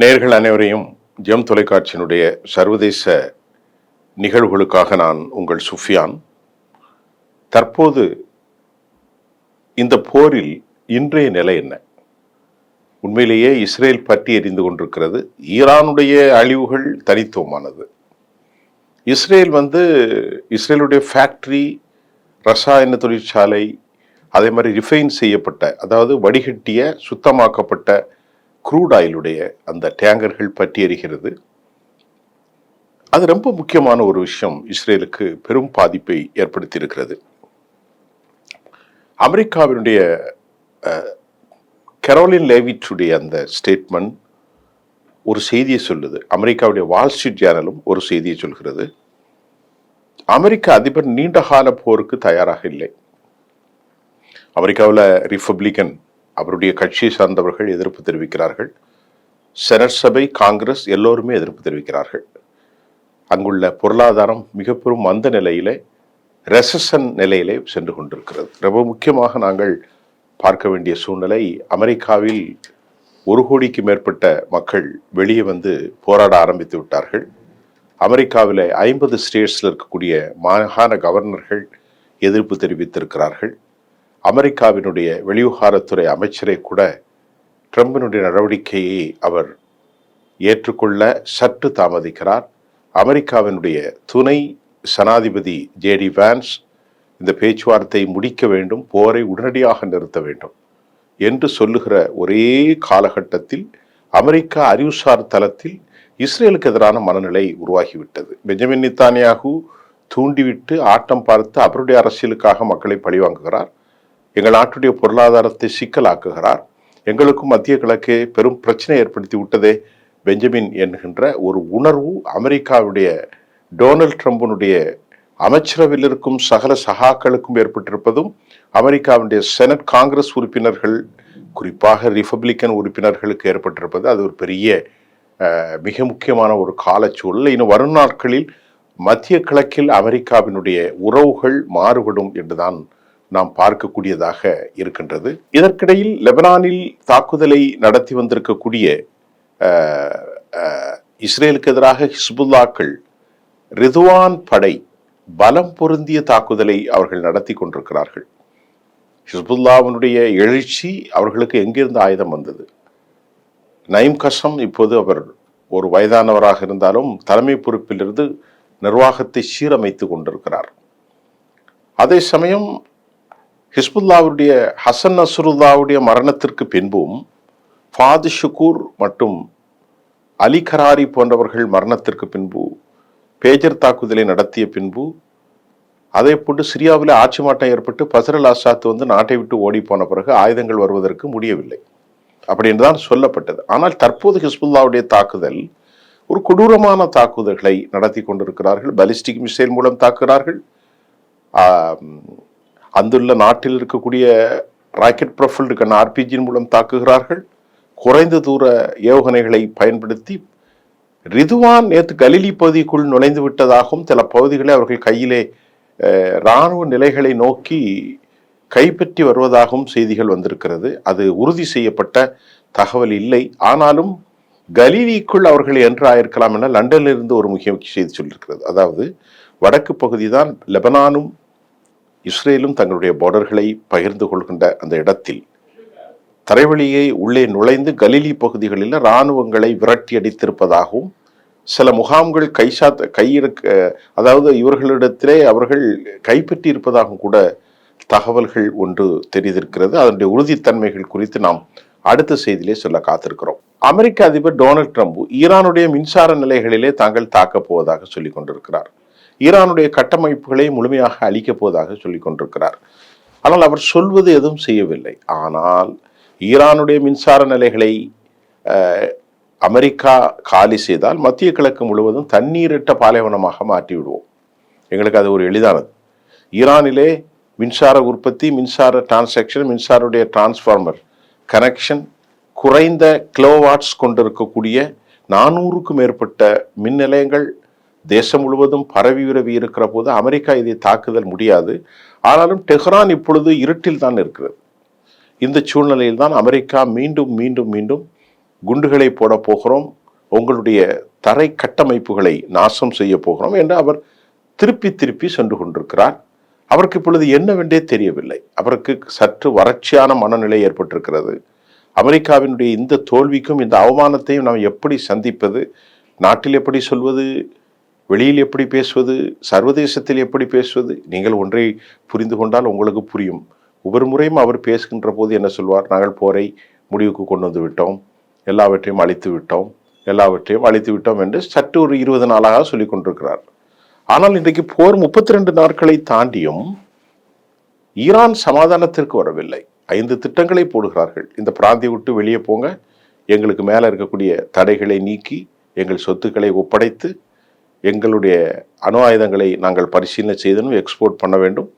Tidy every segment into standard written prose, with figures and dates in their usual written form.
நேயர்கள் அனைவரையும் ஜெம் தொலைக்காட்சியினுடைய சர்வதேச நிகழ்வுகளுக்காக நான் உங்கள் சுஃபியான். தற்போது இந்த போரில் இன்றைய நிலை என்ன? உண்மையிலேயே இஸ்ரேல் பற்றி எரிந்து கொண்டிருக்கிறது. ஈரானுடைய அழிவுகள் தனித்துவமானது. இஸ்ரேலுடைய ஃபேக்டரி, ரசாயன தொழிற்சாலை, அதே மாதிரி ரிஃபைன் செய்யப்பட்ட, அதாவது வடிகட்டிய சுத்தமாக்கப்பட்ட க்ரூட் ஆயிலுடைய அந்த டேங்கர்கள் பற்றி எரிகிறது. அது ரொம்ப முக்கியமான ஒரு விஷயம், இஸ்ரேலுக்கு பெரும் பாதிப்பை ஏற்படுத்தி இருக்கிறது. அமெரிக்காவினுடைய கரோலின் லேவிட்டுடைய அந்த ஸ்டேட்மெண்ட் ஒரு செய்தியை சொல்லுது. அமெரிக்காவுடைய வால் ஸ்ட்ரீட் ஜேர்னலும் ஒரு செய்தியை சொல்கிறது. அமெரிக்க அதிபர் நீண்டகால போருக்கு தயாராக இல்லை. அமெரிக்காவில் ரிப்பப்ளிகன், அவருடைய கட்சியை சார்ந்தவர்கள் எதிர்ப்பு தெரிவிக்கிறார்கள். செனட் சபை, காங்கிரஸ் எல்லோருமே எதிர்ப்பு தெரிவிக்கிறார்கள். அங்குள்ள பொருளாதாரம் மிக பெரும் மந்த நிலையிலே, ரெசஷன் நிலையிலே சென்று கொண்டிருக்கிறது. ரொம்ப முக்கியமாக நாங்கள் பார்க்க வேண்டிய சூழ்நிலை, அமெரிக்காவில் 1 கோடிக்கு மேற்பட்ட மக்கள் வெளியே வந்து போராட ஆரம்பித்து விட்டார்கள். அமெரிக்காவில் 50 ஸ்டேட்ஸில் இருக்கக்கூடிய மாகாண கவர்னர்கள் எதிர்ப்பு தெரிவித்திருக்கிறார்கள். அமெரிக்காவினுடைய வெளிவிவகாரத்துறை அமைச்சரை கூட ட்ரம்பினுடைய நடவடிக்கையை அவர் ஏற்றுக்கொள்ள சற்று தாமதிக்கிறார். அமெரிக்காவினுடைய துணை ஜனாதிபதி ஜேடி வான்ஸ் இந்த பேச்சுவார்த்தை முடிக்க வேண்டும், போரை உடனடியாக நிறுத்த வேண்டும் என்று சொல்லுகிற ஒரே காலகட்டத்தில் அமெரிக்கா அறிவுசார் தளத்தில் இஸ்ரேலுக்கு எதிரான மனநிலை உருவாகிவிட்டது. பெஞ்சமின் நெத்தன்யாகு தூண்டிவிட்டு ஆட்டம் பார்த்து அவருடைய அரசியலுக்காக மக்களை பழிவாங்குகிறார். எங்கள் நாட்டுடைய பொருளாதாரத்தை சிக்கலாக்குகிறார். எங்களுக்கும் மத்திய கிழக்கே பெரும் பிரச்சனை ஏற்படுத்தி விட்டதே பெஞ்சமின் என்கின்ற ஒரு உணர்வு அமெரிக்காவுடைய டொனால்ட் ட்ரம்பினுடைய அமைச்சரவையில் இருக்கும் சகல சகாக்களுக்கும் ஏற்பட்டிருப்பதும், அமெரிக்காவுடைய செனட், காங்கிரஸ் உறுப்பினர்கள், குறிப்பாக ரிப்பப்ளிகன் உறுப்பினர்களுக்கு ஏற்பட்டிருப்பது, அது ஒரு பெரிய மிக முக்கியமான ஒரு காலச்சூழல். இன்னும் வரும் நாட்களில் மத்திய கிழக்கில் அமெரிக்காவினுடைய உறவுகள் மாறுபடும் என்றுதான் நாம் பார்க்கக்கூடியதாக இருக்கின்றது. இதற்கிடையில் லெபனானில் தாக்குதலை நடத்தி வந்திருக்கக்கூடிய இஸ்ரேலுக்கு எதிராக ஹிஸ்புல்லாக்கள் ரிதுவான் படை பலம் பொருந்திய தாக்குதலை அவர்கள் நடத்தி கொண்டிருக்கிறார்கள். ஹிஸ்புல்லாவினுடைய எழுச்சி அவர்களுக்கு எங்கிருந்து ஆயுதம் வந்தது? நயீம் கசம் இப்போது அவர் ஒரு வயதானவராக இருந்தாலும் தலைமை பொறுப்பிலிருந்து நிர்வாகத்தை சீரமைத்து கொண்டிருக்கிறார். அதே சமயம் ஹிஸ்புல்லாவுடைய ஹசன் நஸ்ருல்லாவுடைய மரணத்திற்கு பின்பும், ஃபாது ஷுக்கூர் மற்றும் அலி கராரி போன்றவர்கள் மரணத்திற்கு பின்பு, பேஜர் தாக்குதலை நடத்திய பின்பு, அதே போன்று சிரியாவில் ஆட்சி மாற்றம் ஏற்பட்டு பசர் அல் ஆசாத் நாட்டை விட்டு ஓடி போன பிறகு ஆயுதங்கள் வருவதற்கு முடியவில்லை அப்படி என்றுதான் சொல்லப்பட்டது. ஆனால் தற்போது ஹிஸ்புல்லாவுடைய தாக்குதல் ஒரு கொடூரமான தாக்குதல்களை நடத்தி கொண்டிருக்கிறார்கள். பாலிஸ்டிக் மிசைல் மூலம் தாக்குகிறார்கள். அந்துள்ள நாட்டில் இருக்கக்கூடிய ராக்கெட் ப்ரொஃபைல்டு கண் ஆர்பிஜியின் மூலம் தாக்குகிறார்கள். குறைந்த தூர ஏவுகணைகளை பயன்படுத்தி ரிதுவான் நேற்று கலிலி பகுதிக்குள் நுழைந்து விட்டதாகவும், சில பகுதிகளை அவர்கள் கையிலே இராணுவ நிலைகளை நோக்கி கைப்பற்றி வருவதாகவும் செய்திகள் வந்திருக்கிறது. அது உறுதி செய்யப்பட்ட தகவல் இல்லை. ஆனாலும் கலீலிக்குள் அவர்கள் என்று ஆயிருக்கலாம் என லண்டனில் இருந்து ஒரு முக்கிய செய்தி சொல்லியிருக்கிறது. அதாவது வடக்கு பகுதி தான் லெபனானும் இஸ்ரேலும் தங்களுடைய பார்டர்களை பகிர்ந்து கொள்கின்ற அந்த இடத்தில் தரைவழியை உள்ளே நுழைந்து கலிலி பகுதிகளில் இராணுவங்களை விரட்டி அடித்திருப்பதாகவும், சில முகாம்கள் அதாவது இவர்களிடத்திலே அவர்கள் கைப்பற்றி இருப்பதாகவும் கூட தகவல்கள் ஒன்று தெரிந்திருக்கிறது. அதனுடைய உறுதித்தன்மைகள் குறித்து நாம் அடுத்த செய்தியிலே சொல்ல காத்திருக்கிறோம். அமெரிக்க அதிபர் டொனால்ட் ட்ரம்ப் ஈரானுடைய மின்சார நிலைகளிலே தாங்கள் தாக்கப் போவதாக சொல்லிக் கொண்டிருக்கிறார். ஈரானுடைய கட்டமைப்புகளை முழுமையாக அழிக்கப் போவதாக சொல்லிக் கொண்டிருக்கிறார். ஆனால் அவர் சொல்வது எதுவும் செய்யவில்லை. ஆனால் ஈரானுடைய மின்சார நிலைகளை அமெரிக்கா காலி செய்தால் மத்திய கிழக்கு முழுவதும் தண்ணீரிட்ட பாலைவனமாக மாற்றி விடுவோம். எங்களுக்கு அது ஒரு எளிதானது. ஈரானிலே மின்சார உற்பத்தி, மின்சார டிரான்சாக்ஷன், மின்சாருடைய டிரான்ஸ்ஃபார்மர் கனெக்ஷன், குறைந்த கிலோவாட்ஸ் கொண்டிருக்கக்கூடிய 400க்கும் மேற்பட்ட மின் நிலையங்கள் தேசம் முழுவதும் பரவி விரவி இருக்கிற போது அமெரிக்கா இதை தாக்குதல் முடியாது. ஆனாலும் டெஹ்ரான் இப்பொழுது இருட்டில் தான் இருக்கிறது. இந்த சூழ்நிலையில் தான் அமெரிக்கா மீண்டும் மீண்டும் மீண்டும் குண்டுகளை போட போகிறோம், உங்களுடைய தரை கட்டமைப்புகளை நாசம் செய்ய போகிறோம் என்று அவர் திருப்பி திருப்பி சென்று கொண்டிருக்கிறார். அவருக்கு இப்பொழுது என்னவென்றே தெரியவில்லை. அவருக்கு சற்று வறட்சியான மனநிலை ஏற்பட்டிருக்கிறது. அமெரிக்காவினுடைய இந்த தோல்விக்கும் இந்த அவமானத்தையும் நாம் எப்படி சந்திப்பது, நாட்டில் எப்படி சொல்வது, வெளியில் எப்படி பேசுவது, சர்வதேசத்தில் எப்படி பேசுவது? நீங்கள் ஒன்றை புரிந்து கொண்டால் உங்களுக்கு புரியும். ஒவ்வொரு முறையும் அவர் பேசுகின்ற போது என்ன சொல்வார்? நாங்கள் போரை முடிவுக்கு கொண்டு வந்து விட்டோம், எல்லாவற்றையும் அழித்து விட்டோம் என்று சற்று ஒரு 20 நாளாக சொல்லிக் கொண்டிருக்கிறார். ஆனால் இன்றைக்கு போர் 32 நாட்களை தாண்டியும் ஈரான் சமாதானத்திற்கு வரவில்லை. 5 திட்டங்களை போடுகிறார்கள். இந்த பிராந்தியை விட்டு வெளியே போங்க, எங்களுக்கு மேலே இருக்கக்கூடிய தடைகளை நீக்கி எங்கள் சொத்துக்களை ஒப்படைத்து எங்களுடைய அணு ஆயுதங்களை நாங்கள் பரிசீலனை செய்தனும் எக்ஸ்போர்ட் பண்ண வேண்டும்,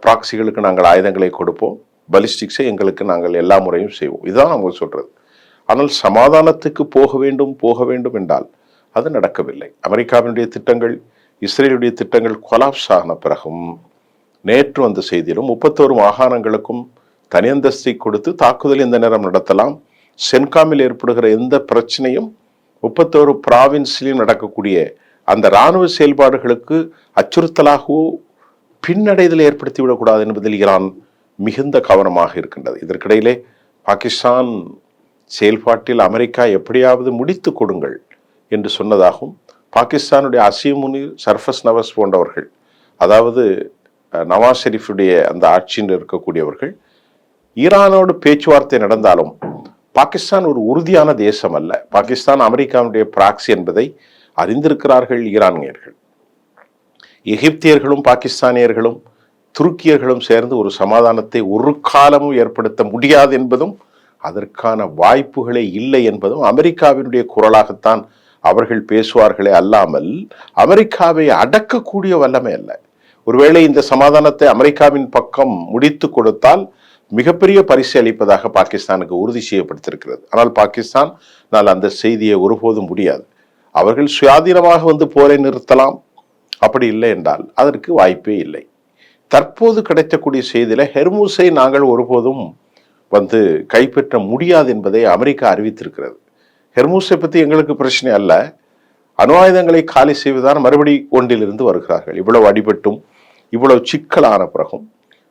ப்ராக்சிகளுக்கு நாங்கள் ஆயுதங்களை கொடுப்போம், பலிஸ்டிக்ஸை எங்களுக்கு நாங்கள் எல்லா முறையும் செய்வோம். இதுதான் அவங்க சொல்றது. ஆனால் சமாதானத்துக்கு போக வேண்டும் என்றால் அது நடக்கவில்லை. அமெரிக்காவினுடைய திட்டங்கள், இஸ்ரேலுடைய திட்டங்கள் கொலாப்ஸ் ஆன பிறகும் நேற்று வந்த செய்தியிலும் 31 மாகாணங்களுக்கும் தனி அந்தஸ்தை கொடுத்து தாக்குதல் இந்த நேரம் நடத்தலாம், சென்காமில் ஏற்படுகிற எந்த பிரச்சனையும் 31 பிராவின்ஸிலும் நடக்கக்கூடிய அந்த இராணுவ செயல்பாடுகளுக்கு அச்சுறுத்தலாகவோ பின்னடைதலை ஏற்படுத்திவிடக்கூடாது என்பதில் ஈரான் மிகுந்த கவனமாக இருக்கின்றது. இதற்கிடையிலே பாகிஸ்தான் செயல்பாட்டில் அமெரிக்கா எப்படியாவது முடித்து கொடுங்கள் என்று சொன்னதாகவும், பாகிஸ்தானுடைய அசீம் முனீர், சர்ஃபஸ் நவஸ் போன்றவர்கள், அதாவது நவாஸ் ஷெரீஃபுடைய அந்த ஆட்சியில் இருக்கக்கூடியவர்கள், ஈரானோடு பேச்சுவார்த்தை நடந்தாலும் பாகிஸ்தான் ஒரு உறுதியான தேசம் அல்ல, பாகிஸ்தான் அமெரிக்காவுடைய பிராக்சி என்பதை அறிந்திருக்கிறார்கள் ஈரானியர்கள். எகிப்தியர்களும் பாகிஸ்தானியர்களும் துருக்கியர்களும் சேர்ந்து ஒரு சமாதானத்தை ஒரு காலமும் ஏற்படுத்த முடியாது என்பதும், அதற்கான வாய்ப்புகளே இல்லை என்பதும் அமெரிக்காவினுடைய குரலாகத்தான் அவர்கள் பேசுவார்களே அல்லாமல் அமெரிக்காவை அடக்கக்கூடிய வல்லமை அல்ல. ஒருவேளை இந்த சமாதானத்தை அமெரிக்காவின் பக்கம் முடித்து கொடுத்தால் மிகப்பெரிய பரிசு அளிப்பதாக பாகிஸ்தானுக்கு உறுதி செய்யப்பட்டிருக்கிறது. ஆனால் பாகிஸ்தான் அந்த செய்தியை ஒருபோதும் முடியாது. அவர்கள் சுயாதீனமாக வந்து போரை நிறுத்தலாம், அப்படி இல்லை என்றால் அதற்கு வாய்ப்பே இல்லை. தற்போது கிடைக்கக்கூடிய செய்தியில ஹெர்மூஸை நாங்கள் ஒருபோதும் வந்து கைப்பற்ற முடியாது என்பதை அமெரிக்கா அறிவித்திருக்கிறது. ஹெர்மூஸை பற்றி எங்களுக்கு பிரச்சனை அல்ல, அணு ஆயுதங்களை காலி செய்வதுதான் மறுபடி ஒன்றிலிருந்து வருகிறார்கள். இவ்வளவு அடிபட்டும் இவ்வளவு சிக்கலான பிறகும்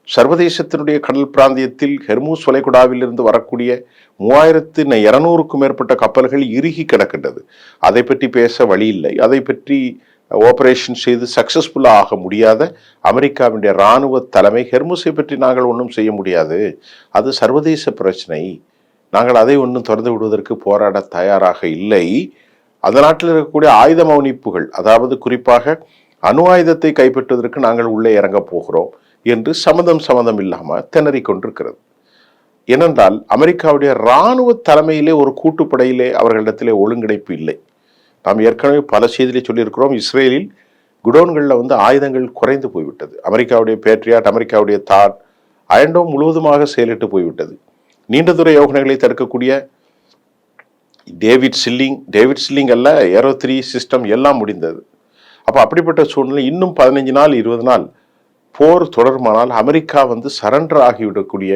சர்வதேசத்தினுடைய கடல் பிராந்தியத்தில் ஹெர்மூஸ் வளைகுடாவில் இருந்து வரக்கூடிய 3200க்கும் மேற்பட்ட கப்பல்கள் இறுகி கிடக்கின்றது. அதை பற்றி பேச வழி இல்லை. அதை பற்றி ஆபரேஷன் செய்து சக்சஸ்ஃபுல்லாக ஆக முடியாத அமெரிக்காவினுடைய இராணுவ தலைமை ஹெர்மூஸை பற்றி நாங்கள் ஒன்றும் செய்ய முடியாது, அது சர்வதேச பிரச்சனை, நாங்கள் அதை ஒன்றும் திறந்து விடுவதற்கு போராட தயாராக இல்லை. அந்த நாட்டில் இருக்கக்கூடிய ஆயுத மௌனிப்புகள், அதாவது குறிப்பாக அணு ஆயுதத்தை கைப்பற்றுவதற்கு நாங்கள் உள்ளே இறங்க போகிறோம் என்று சம்மதம் இல்லாமல் திணறி கொண்டிருக்கிறது. ஏனென்றால் அமெரிக்காவுடைய இராணுவ தலைமையிலே ஒரு கூட்டுப்படையிலே அவர்களிடத்திலே ஒழுங்கிணைப்பு இல்லை. நாம் ஏற்கனவே பல செய்தியிலே சொல்லியிருக்கிறோம், இஸ்ரேலில் குடோன்களில் வந்து ஆயுதங்கள் குறைந்து போய்விட்டது. அமெரிக்காவுடைய பேட்ரியாட், அமெரிக்காவுடைய தாட், அயன்டோம் முழுவதுமாக செயலிட்டு போய்விட்டது. நீண்ட தூர யோகனைகளை தடுக்கக்கூடிய டேவிட் சில்லிங் அல்ல, ஏரோ 3 சிஸ்டம் எல்லாம் முடிந்தது. அப்போ அப்படிப்பட்ட சூழ்நிலை இன்னும் 15 நாள் 20 நாள் போர் தொடருமானால் அமெரிக்கா வந்து சரண்டர் ஆகிவிடக்கூடிய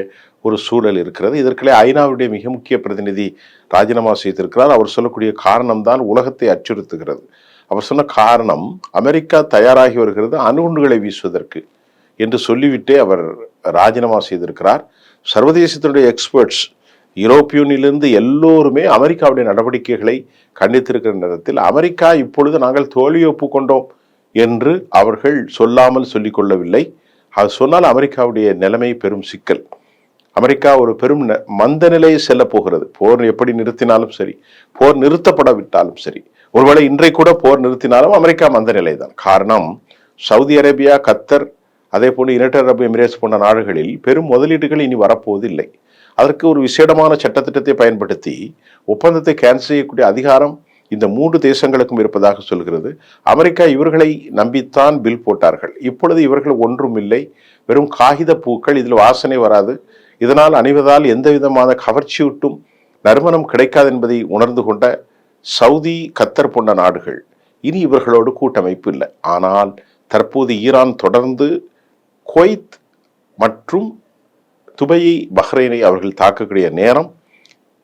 ஒரு சூழல் இருக்கிறது. இதற்குள்ளே ஐநாவுடைய மிக முக்கிய பிரதிநிதி ராஜினாமா செய்திருக்கிறார். அவர் சொல்லக்கூடிய காரணம் தான் உலகத்தை அச்சுறுத்துகிறது. அவர் சொன்ன காரணம், அமெரிக்கா தயாராகி வருகிறது அணுகுண்டுகளை வீசுவதற்கு என்று சொல்லிவிட்டே அவர் ராஜினாமா செய்திருக்கிறார். சர்வதேசத்தினுடைய எக்ஸ்பர்ட்ஸ், யூரோப்பியனிலிருந்து எல்லோருமே அமெரிக்காவுடைய நடவடிக்கைகளை கண்டித்திருக்கிற நேரத்தில் அமெரிக்கா இப்பொழுது நாங்கள் தோல்வியை ஒப்புக்கொண்டோம் என்று அவர்கள் சொல்லாமல் சொல்லிக் கொள்ளவில்லை. அது சொன்னால் அமெரிக்காவுடைய நிலைமை பெரும் சிக்கல். அமெரிக்கா ஒரு பெரும் மந்த நிலையை செல்ல போகிறது. போர் எப்படி நிறுத்தினாலும் சரி, போர் நிறுத்தப்படவிட்டாலும் சரி, ஒருவேளை இன்றை கூட போர் நிறுத்தினாலும் அமெரிக்கா மந்த நிலை தான். காரணம், சவுதி அரேபியா, கத்தர், அதே போன்று யுனைடெட் அரபு எமிரேட்ஸ் போன்ற நாடுகளில் பெரும் முதலீடுகள் இனி வரப்போவதில்லை. அதற்கு ஒரு விசேடமான சட்டத்திட்டத்தை பயன்படுத்தி ஒப்பந்தத்தை கேன்சல் செய்யக்கூடிய அதிகாரம் இந்த 3 தேசங்களுக்கும் இருப்பதாக சொல்கிறது. அமெரிக்கா இவர்களை நம்பித்தான் பில் போட்டார்கள். இப்பொழுது இவர்கள் ஒன்றும் இல்லை, வெறும் காகித பூக்கள், இதில் வாசனை வராது, இதனால் அணிவதால் எந்த விதமான கவர்ச்சியூட்டும் நறுமணம் கிடைக்காது என்பதை உணர்ந்து கொண்ட சவுதி, கத்தர் போன்ற நாடுகள் இனி இவர்களோடு கூட்டமைப்பு இல்லை. ஆனால் தற்போது ஈரான் தொடர்ந்து குவைத் மற்றும் துபையை, பஹ்ரைனை அவர்கள் தாக்கக்கூடிய நேரம்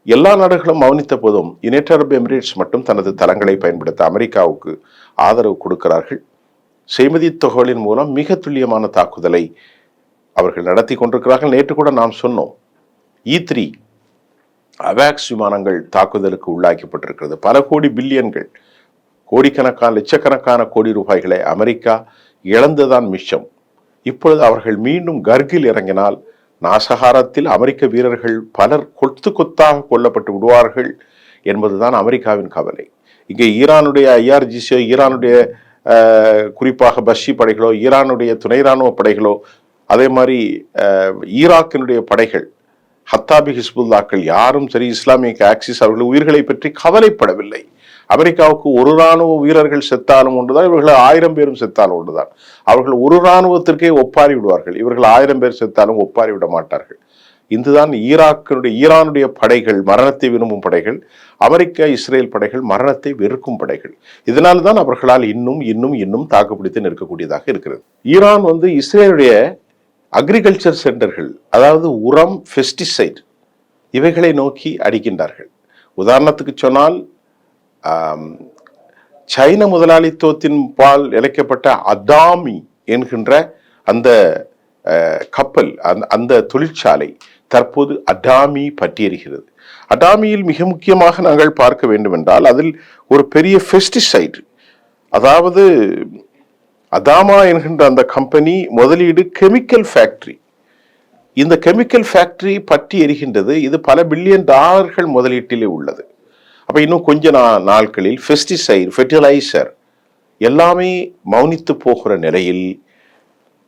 எல்லா நாடுகளும் மௌனித்த போதும் யுனைடெட் அரபு எமிரேட்ஸ் மட்டும் தனது தளங்களை பயன்படுத்த அமெரிக்காவுக்கு ஆதரவு கொடுக்கிறார்கள். செய்மதி தொகைகளின் மூலம் மிக துல்லியமான தாக்குதலை அவர்கள் நடத்தி கொண்டிருக்கிறார்கள். நேற்று கூட நாம் சொன்னோம், E3 அவாக்ஸ் விமானங்கள் தாக்குதலுக்கு உள்ளாக்கப்பட்டிருக்கிறது. பல கோடி பில்லியன்கள், கோடிக்கணக்கான லட்சக்கணக்கான கோடி ரூபாய்களை அமெரிக்கா இழந்துதான் மிச்சம். இப்பொழுது அவர்கள் மீண்டும் கர்கில் இறங்கினால் நாசகாரத்தில் அமெரிக்க வீரர்கள் பலர் கொத்து கொத்தாக கொல்லப்பட்டு விடுவார்கள் என்பதுதான் அமெரிக்காவின் கவலை. இங்கே ஈரானுடைய IRGC, ஈரானுடைய குறிப்பாக பஷி படைகளோ, ஈரானுடைய துணை இராணுவ படைகளோ, அதே மாதிரி ஈராக்கினுடைய படைகள், ஹத்தாபி ஹிஸ்புல்லாக்கள் யாரும் சரி, இஸ்லாமிக் ஆக்சிஸ் அவர்கள் உயிர்களை பற்றி கவலைப்படவில்லை. அமெரிக்காவுக்கு ஒரு இராணுவ வீரர்கள் செத்தாலும் ஒன்றுதான், இவர்கள் 1000 பேரும் செத்தாலும் ஒன்றுதான். அவர்கள் ஒரு இராணுவத்திற்கே ஒப்பாரி விடுவார்கள். இவர்கள் 1000 பேர் செத்தாலும் ஒப்பாரி விட மாட்டார்கள். இதுதான் ஈரானுடைய படைகள் மரணத்தை விரும்பும் படைகள், அமெரிக்க இஸ்ரேல் படைகள் மரணத்தை வெறுக்கும் படைகள். இதனால் தான் அவர்களால் இன்னும் இன்னும் இன்னும் தாக்குப்பிடித்து நிற்கக்கூடியதாக இருக்கிறது. ஈரான் இஸ்ரேலுடைய அக்ரிகல்ச்சர் சென்டர்கள், அதாவது உரம், பெஸ்டிசைட் இவைகளை நோக்கி அடிக்கின்றார்கள். உதாரணத்துக்கு சொன்னால், சைன முதலாளித்துவத்தின் பால் இழைக்கப்பட்ட அதாமி என்கின்ற அந்த கப்பல், அந்த தொழிற்சாலை தற்போது அடாமி பற்றி எரிகிறது. அடாமியில் மிக முக்கியமாக நாங்கள் பார்க்க வேண்டும் என்றால், அதில் ஒரு பெரிய பெஸ்டிசைட், அதாவது அதாமா என்கின்ற அந்த கம்பெனி முதலீடு கெமிக்கல் ஃபேக்டரி. இந்த கெமிக்கல் ஃபேக்டரி பற்றி எரிகின்றது. இது பல பில்லியன் டாலர்கள் முதலீட்டிலே உள்ளது. அப்ப இன்னும் கொஞ்ச நாட்களில் பெஸ்டிசைட், ஃபெர்டிலைசர் எல்லாமே மௌனித்து போகிற நிலையில்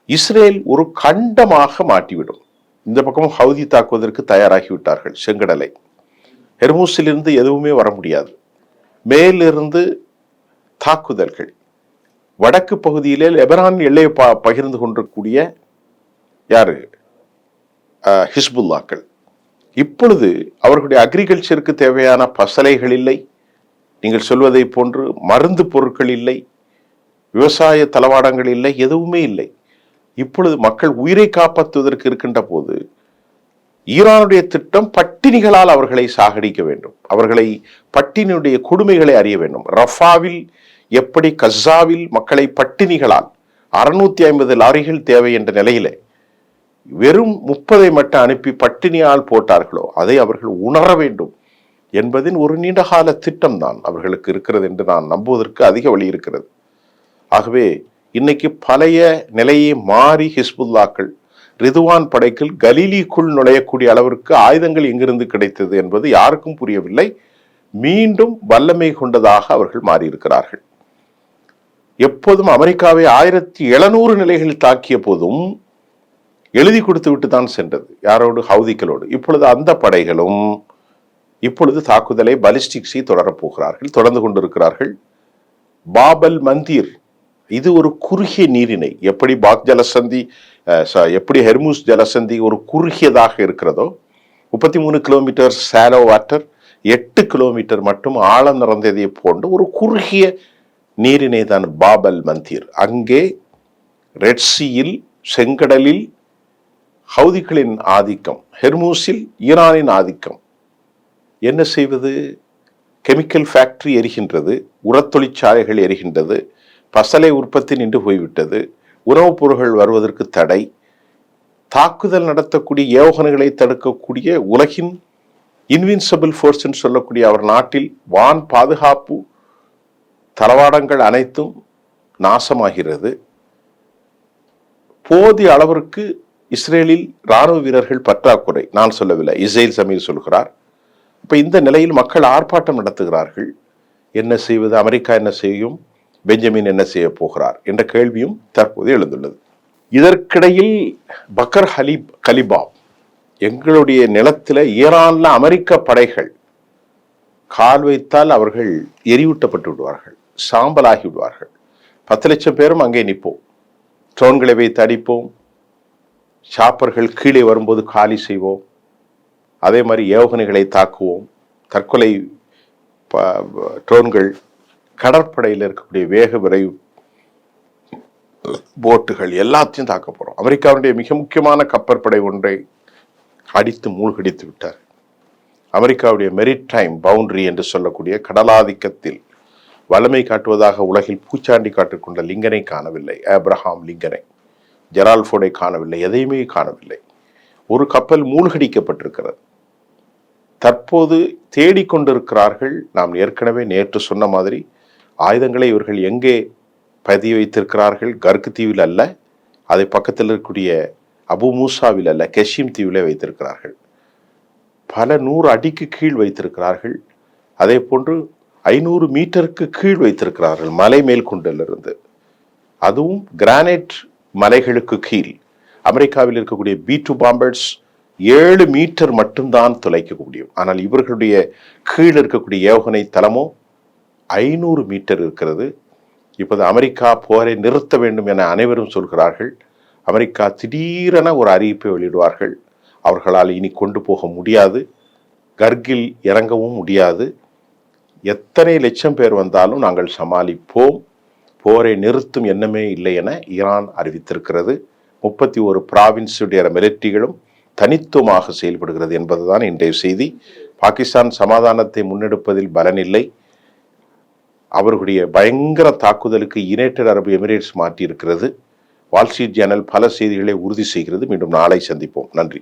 இஸ்ரேல் ஒரு கண்டமாக மாட்டிவிடும். இந்த பக்கம் ஹவுதி தாக்குவதற்கு தயாராகிவிட்டார்கள். செங்கடலை, ஹெர்மூஸிலிருந்து எதுவுமே வர முடியாது. மேலிருந்து தாக்குதல்கள், வடக்கு பகுதியிலே லெபனான் எல்லையை பகிர்ந்து கொண்டிருக்கூடிய யாரு, ஹிஸ்புல்லாக்கள். இப்பொழுது அவர்களுடைய அக்ரிகல்ச்சருக்கு தேவையான பசலைகள் இல்லை, நீங்கள் சொல்வதை போன்று மருந்து பொருட்கள் இல்லை, விவசாய தளவாடங்கள் இல்லை, எதுவுமே இல்லை. இப்பொழுது மக்கள் உயிரை காப்பாற்றுவதற்கு இருக்கின்ற போது ஈரானுடைய திட்டம் பட்டினிகளால் அவர்களை சாகடிக்க வேண்டும், அவர்களை பட்டினியுடைய கொடுமைகளை அறிய வேண்டும். ரஃபாவில் எப்படி கஸாவில் மக்களை பட்டினிகளால் 650 லாரிகள் தேவை என்ற நிலையிலே வெறும் 30 மட்டும் அனுப்பி பட்டினியால் போட்டார்களோ, அதை அவர்கள் உணர வேண்டும் என்பதின் ஒரு நீண்டகால திட்டம் தான் அவர்களுக்கு இருக்கிறது என்று நான் நம்புவதற்கு அதிக வழி இருக்கிறது. ஆகவே இன்னைக்கு பழைய நிலையை மாறி ஹிஸ்புல்லாக்கள், ரிதுவான் படைகள் கலீலிக்குள் நுழையக்கூடிய அளவிற்கு ஆயுதங்கள் எங்கிருந்து கிடைத்தது என்பது யாருக்கும் புரியவில்லை. மீண்டும் வல்லமை கொண்டதாக அவர்கள் மாறியிருக்கிறார்கள். எப்போதும் அமெரிக்காவை 1700 நிலைகளில் தாக்கிய போதும் எழுதி கொடுத்து விட்டு தான் சென்றது. யாரோடு? ஹவுதிகளோடு. இப்பொழுது அந்த படைகளும் இப்பொழுது தாக்குதலை, பாலிஸ்டிக்ஸை தொடரப்போகிறார்கள், தொடர்ந்து கொண்டிருக்கிறார்கள். பாபல் மந்தீர், இது ஒரு குறுகிய நீரிணை. எப்படி பாக் ஜலசந்தி, எப்படி ஹெர்மூஸ் ஜலசந்தி ஒரு குறுகியதாக இருக்கிறதோ, 33 கிலோமீட்டர் சாலோ வாட்டர், 8 கிலோமீட்டர் மட்டும் ஆழம் நிறைந்ததை போன்ற ஒரு குறுகிய நீரிணை தான் பாபல் மந்தீர். அங்கே ரெட்சியில், செங்கடலில் ஹவுதிகளின் ஆதிக்கம், ஹெர்மூஸில் ஈரானின் ஆதிக்கம். என்ன செய்வது? கெமிக்கல் ஃபேக்டரி எரிகின்றது, உரத் தொழிற்சாலைகள் எரிகின்றது, பசலை உற்பத்தி நின்று போய்விட்டது, உணவுப் பொருட்கள் வருவதற்கு தடை, தாக்குதல் நடத்தக்கூடிய ஏவுகணைகளை தடுக்கக்கூடிய உலகின் இன்வின்சிபிள் ஃபோர்ஸ் சொல்லக்கூடிய அவர் நாட்டில் வான் பாதுகாப்பு தளவாடங்கள் அனைத்தும் நாசமாகிறது. போதிய அளவிற்கு இஸ்ரேலில் இராணுவ வீரர்கள் பற்றாக்குறை. நான் சொல்லவில்லை, இஸ்ரேல் சமீர் சொல்கிறார். இப்ப இந்த நிலையில் மக்கள் ஆர்ப்பாட்டம் நடத்துகிறார்கள். என்ன செய்வது? அமெரிக்கா என்ன செய்யும்? பெஞ்சமின் என்ன செய்ய போகிறார் என்ற கேள்வியும் தற்போது எழுந்துள்ளது. இதற்கிடையில் பக்கர் கலிபாப், எங்களுடைய நிலத்தில ஈரான்ல அமெரிக்க படைகள் கால் வைத்தால் அவர்கள் எரியூட்டப்பட்டு விடுவார்கள், சாம்பலாகி விடுவார்கள். 10 லட்சம் பேரும் அங்கே நிற்போம், ட்ரோன்களை வைத்து அடிப்போம், சாப்பர்கள் கீழே வரும்போது காலி செய்வோம், அதே மாதிரி ஏவுகணைகளை தாக்குவோம், தற்கொலை ட்ரோன்கள், கடற்படையில் இருக்கக்கூடிய வேக விரைவு போட்டுகள் எல்லாத்தையும் தாக்க போறோம். அமெரிக்காவுடைய மிக முக்கியமான கப்பற்படை ஒன்றை அடித்து மூழ்கடித்து விட்டார். அமெரிக்காவுடைய மெரிடைம் பவுண்டரி என்று சொல்லக்கூடிய கடலாதிக்கத்தில் வலிமை காட்டுவதாக உலகில் பூச்சாண்டி காட்டிக்கொண்ட லிங்கனை காணவில்லை, ஆப்ரஹாம் லிங்கனை, ஜெரால்ட் ஃபோர்டை காணவில்லை, எதையுமே காணவில்லை. ஒரு கப்பல் மூழ்கடிக்கப்பட்டிருக்கிறது. தற்போது தேடிக்கொண்டிருக்கிறார்கள். நாம் ஏற்கனவே நேற்று சொன்ன மாதிரி ஆயுதங்களை இவர்கள் எங்கே பதிய வைத்திருக்கிறார்கள்? கர்க் தீவில் அல்ல, அதை பக்கத்தில் இருக்கக்கூடிய அபு மூசாவில் அல்ல, கெஷிம் தீவிலே வைத்திருக்கிறார்கள். பல 100 அடிக்கு கீழ் வைத்திருக்கிறார்கள். அதே போன்று 500 மீட்டருக்கு கீழ் வைத்திருக்கிறார்கள் மலை மேல்குண்டிலிருந்து. அதுவும் கிரானைட் மலைகளுக்கு கீழ். அமெரிக்காவில் இருக்கக்கூடிய B2 பாம்பர்ஸ் 7 மீட்டர் மட்டும்தான் துளைக்க முடியும். ஆனால் இவர்களுடைய கீழ் இருக்கக்கூடிய ஏவுகணை தளமோ 500 மீட்டர் இருக்கிறது. இப்போது அமெரிக்கா போரை நிறுத்த வேண்டும் என அனைவரும் சொல்கிறார்கள். அமெரிக்கா திடீரென ஒரு அறிவிப்பை வெளியிடுவார்கள். அவர்களால் இனி கொண்டு போக முடியாது, கர்கில் இறங்கவும் முடியாது, எத்தனை லட்சம் பேர் வந்தாலும் நாங்கள் சமாளிப்போம், போரை நிறுத்தும் எண்ணமே இல்லை என ஈரான் அறிவித்திருக்கிறது. 31 பிராவின்ஸுடைய மிலிட்டரிகளும் தனித்துவமாக செயல்படுகிறது என்பதுதான் இன்றைய செய்தி. பாகிஸ்தான் சமாதானத்தை முன்னெடுப்பதில் பலனில்லை. அவர்களுடைய பயங்கர தாக்குதலுக்கு யுனைடெட் அரபு எமிரேட்ஸ் மாற்றியிருக்கிறது. வால் ஸ்ட்ரீட் ஜேர்னல் பல செய்திகளை உறுதி செய்கிறது. மீண்டும் நாளை சந்திப்போம். நன்றி.